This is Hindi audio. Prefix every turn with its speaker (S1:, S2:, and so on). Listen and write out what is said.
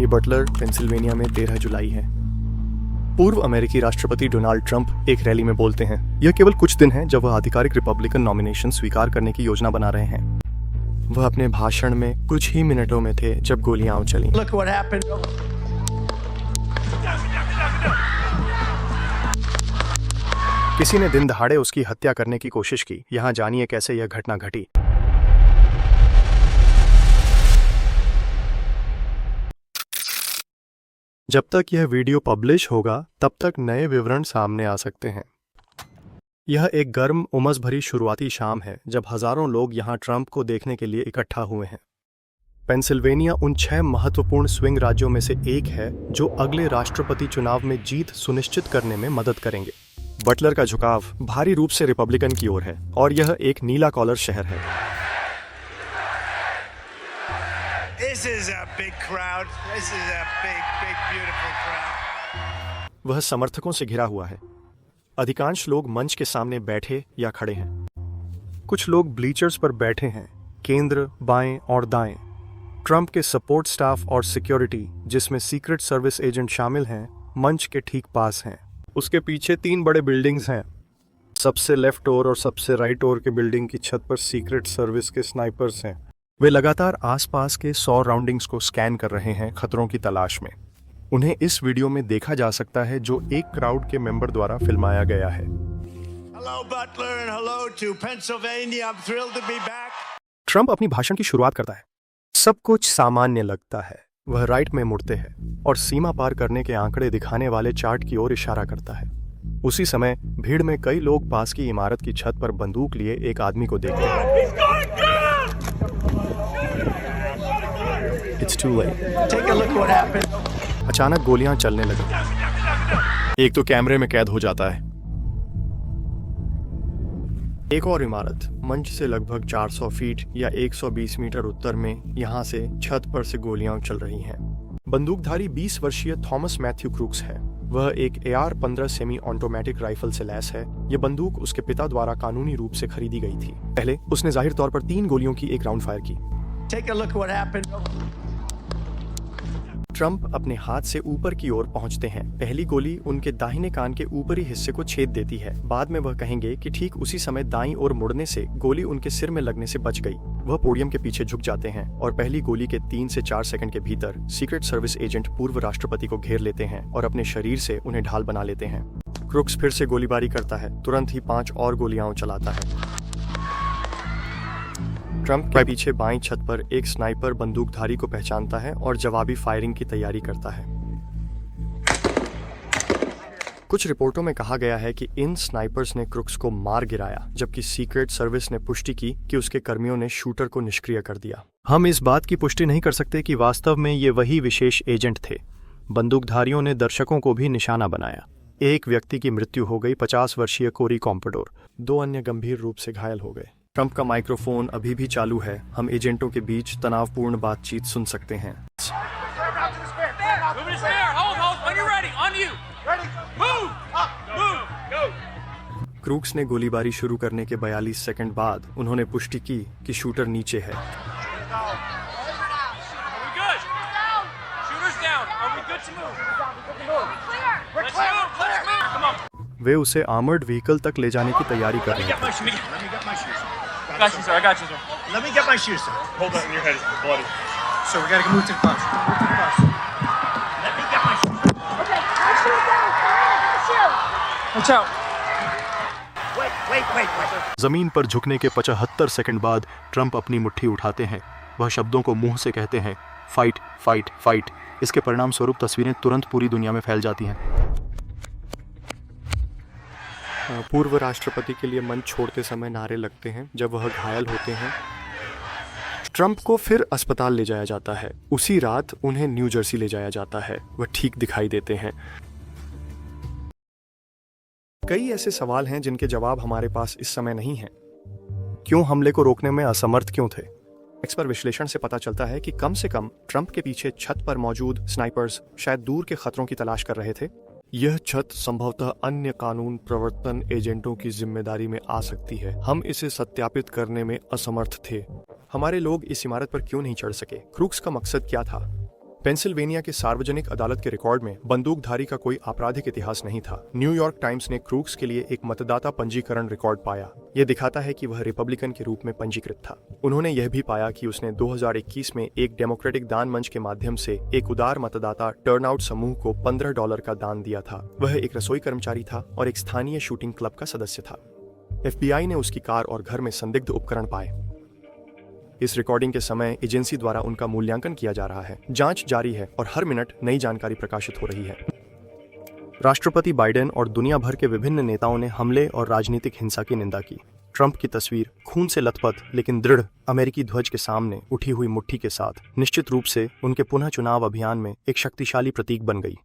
S1: ये बटलर, पेंसिल्वेनिया में 13 जुलाई है। पूर्व अमेरिकी राष्ट्रपति डोनाल्ड ट्रंप एक रैली में बोलते हैं। यह केवल कुछ दिन है जब वह आधिकारिक रिपब्लिकन नॉमिनेशन स्वीकार करने की योजना बना रहे हैं। वह अपने भाषण में कुछ ही मिनटों में थे जब गोलियां चलीं। किसी ने दिन दहाड़े उसकी हत्या करने की कोशिश की। यहाँ जानिए कैसे यह घटना घटी। जब तक यह वीडियो पब्लिश होगा तब तक नए विवरण सामने आ सकते हैं। यह एक गर्म, उमस भरी शुरुआती शाम है जब हजारों लोग यहां ट्रंप को देखने के लिए इकट्ठा हुए हैं। पेंसिल्वेनिया उन 6 महत्वपूर्ण स्विंग राज्यों में से एक है जो अगले राष्ट्रपति चुनाव में जीत सुनिश्चित करने में मदद करेंगे। बटलर का झुकाव भारी रूप से रिपब्लिकन की ओर है और यह एक नीला कॉलर शहर है।
S2: This is a big crowd. This is a big, beautiful crowd.
S1: वह समर्थकों से घिरा हुआ है। अधिकांश लोग मंच के सामने बैठे या खड़े हैं। कुछ लोग ब्लीचर्स पर बैठे हैं, केंद्र, बाएं और दाएं। ट्रंप के सपोर्ट स्टाफ और सिक्योरिटी, जिसमें सीक्रेट सर्विस एजेंट शामिल हैं, मंच के ठीक पास हैं। उसके पीछे 3 बड़े बिल्डिंग्स हैं। सबसे लेफ्ट ओर और सबसे राइट ओर के बिल्डिंग की छत पर सीक्रेट सर्विस के स्नाइपर्स हैं। वे लगातार आसपास के सराउंडिंग्स को स्कैन कर रहे हैं खतरों की तलाश में। उन्हें इस वीडियो में देखा जा सकता है जो एक क्राउड के मेंबर द्वारा फिल्माया गया है।
S2: Hello Butler and hello to Pennsylvania. I'm thrilled to be back.
S1: Trump अपनी भाषण की शुरुआत करता है। सब कुछ सामान्य लगता है। वह राइट में मुड़ते हैं और सीमा पार करने के आंकड़े दिखाने वाले चार्ट की ओर इशारा करता है। उसी समय भीड़ में कई लोग पास की इमारत की छत पर बंदूक लिए एक आदमी को देखते हैं। It's too late.
S2: Take a look what happened.
S1: अचानक गोलियां चलने लगी। एक तो कैमरे में कैद हो जाता है। एक और इमारत मंच से लगभग 400 फीट या 120 मीटर उत्तर में यहां से छत पर से गोलियां चल रही हैं। बंदूकधारी 20 वर्षीय थॉमस मैथ्यू क्रूक्स है। वह एक AR-15 सेमी ऑटोमेटिक राइफल से लैस है। यह बंदूक उसके पिता द्वारा कानूनी रूप से खरीदी गई थी। पहले उसने जाहिर तौर पर 3 गोलियों की एक राउंड फायर की।
S2: Take a look what happened.
S1: Trump अपने हाथ से ऊपर की ओर पहुंचते हैं। पहली गोली उनके दाहिने कान के ऊपरी हिस्से को छेद देती है। बाद में वह कहेंगे कि ठीक उसी समय दाईं ओर मुड़ने से गोली उनके सिर में लगने से बच गई। वह पोडियम के पीछे झुक जाते हैं और पहली गोली के 3 से 4 सेकंड के भीतर सीक्रेट सर्विस एजेंट पूर्व राष्ट्रपति को घेर लेते हैं और अपने शरीर से उन्हें ढाल बना लेते हैं। क्रूक्स फिर से गोलीबारी करता है। तुरंत ही 5 और गोलियां चलाता है। ट्रंप के पीछे बाईं छत पर एक स्नाइपर बंदूकधारी को पहचानता है और जवाबी फायरिंग की तैयारी करता है। कुछ रिपोर्टों में कहा गया है कि इन स्नाइपर्स ने क्रूक्स को मार गिराया, जबकि सीक्रेट सर्विस ने पुष्टि की कि उसके कर्मियों ने शूटर को निष्क्रिय कर दिया। हम इस बात की पुष्टि नहीं कर सकते कि वास्तव में ये वही विशेष एजेंट थे। बंदूकधारियों ने दर्शकों को भी निशाना बनाया। एक व्यक्ति की मृत्यु हो गई, 50 वर्षीय कोरी कॉम्पडोर। 2 अन्य गंभीर रूप से घायल हो गए। ट्रंप का माइक्रोफोन अभी भी चालू है। हम एजेंटों के बीच तनावपूर्ण बातचीत सुन सकते हैं। क्रूक्स ने गोलीबारी शुरू करने के 42 सेकंड बाद उन्होंने पुष्टि की कि शूटर नीचे है। वे उसे आर्मर्ड व्हीकल तक ले जाने की तैयारी कर रहे थे।
S3: I got you, sir.
S2: Let me get my shoes, sir.
S3: Hold on, your head is bloody.
S2: So we gotta move to the bus. Move to the bus. Let me get my shoes.
S4: Okay, my shoes down. My shoes.
S3: Watch out.
S2: Wait.
S1: जमीन पर झुकने के 75 सेकंड बाद ट्रंप अपनी मुट्ठी उठाते हैं। वह शब्दों को मुंह से कहते हैं, फाइट फाइट फाइट। इसके परिणाम स्वरूप तस्वीरें तुरंत पूरी दुनिया में फैल जाती हैं। पूर्व राष्ट्रपति के लिए मंच छोड़ते समय नारे लगते हैं जब वह घायल होते हैं। ट्रंप को फिर अस्पताल ले जाया जाता है। उसी रात उन्हें न्यू जर्सी ले जाया जाता है। वह ठीक दिखाई देते हैं। कई ऐसे सवाल हैं जिनके जवाब हमारे पास इस समय नहीं हैं। क्यों हमले को रोकने में असमर्थ क्यों थे? एक्सपर्ट विश्लेषण से पता चलता है कि कम से कम ट्रंप के पीछे छत पर मौजूद स्नाइपर्स शायद दूर के खतरों की तलाश कर रहे थे। यह छत संभवतः अन्य कानून प्रवर्तन एजेंटों की जिम्मेदारी में आ सकती है। हम इसे सत्यापित करने में असमर्थ थे। हमारे लोग इस इमारत पर क्यों नहीं चढ़ सके? क्रूक्स का मकसद क्या था? पेंसिल्वेनिया के सार्वजनिक अदालत के रिकॉर्ड में बंदूकधारी का कोई आपराधिक इतिहास नहीं था। न्यूयॉर्क टाइम्स ने क्रूक्स के लिए एक मतदाता पंजीकरण रिकॉर्ड पाया। यह दिखाता है कि वह रिपब्लिकन के रूप में पंजीकृत था। उन्होंने यह भी पाया कि उसने 2021 में एक डेमोक्रेटिक दान मंच के माध्यम से एक उदार मतदाता टर्नआउट समूह को $15 का दान दिया था। वह एक रसोई कर्मचारी था और एक स्थानीय शूटिंग क्लब का सदस्य था। FBI ने उसकी कार और घर में संदिग्ध उपकरण पाए। इस रिकॉर्डिंग के समय एजेंसी द्वारा उनका मूल्यांकन किया जा रहा है। जांच जारी है और हर मिनट नई जानकारी प्रकाशित हो रही है। राष्ट्रपति बाइडेन और दुनिया भर के विभिन्न नेताओं ने हमले और राजनीतिक हिंसा की निंदा की। ट्रंप की तस्वीर खून से लथपथ लेकिन दृढ़ अमेरिकी ध्वज के सामने उठी हुई मुट्ठी के साथ निश्चित रूप से उनके पुनः चुनाव अभियान में एक शक्तिशाली प्रतीक बन गई।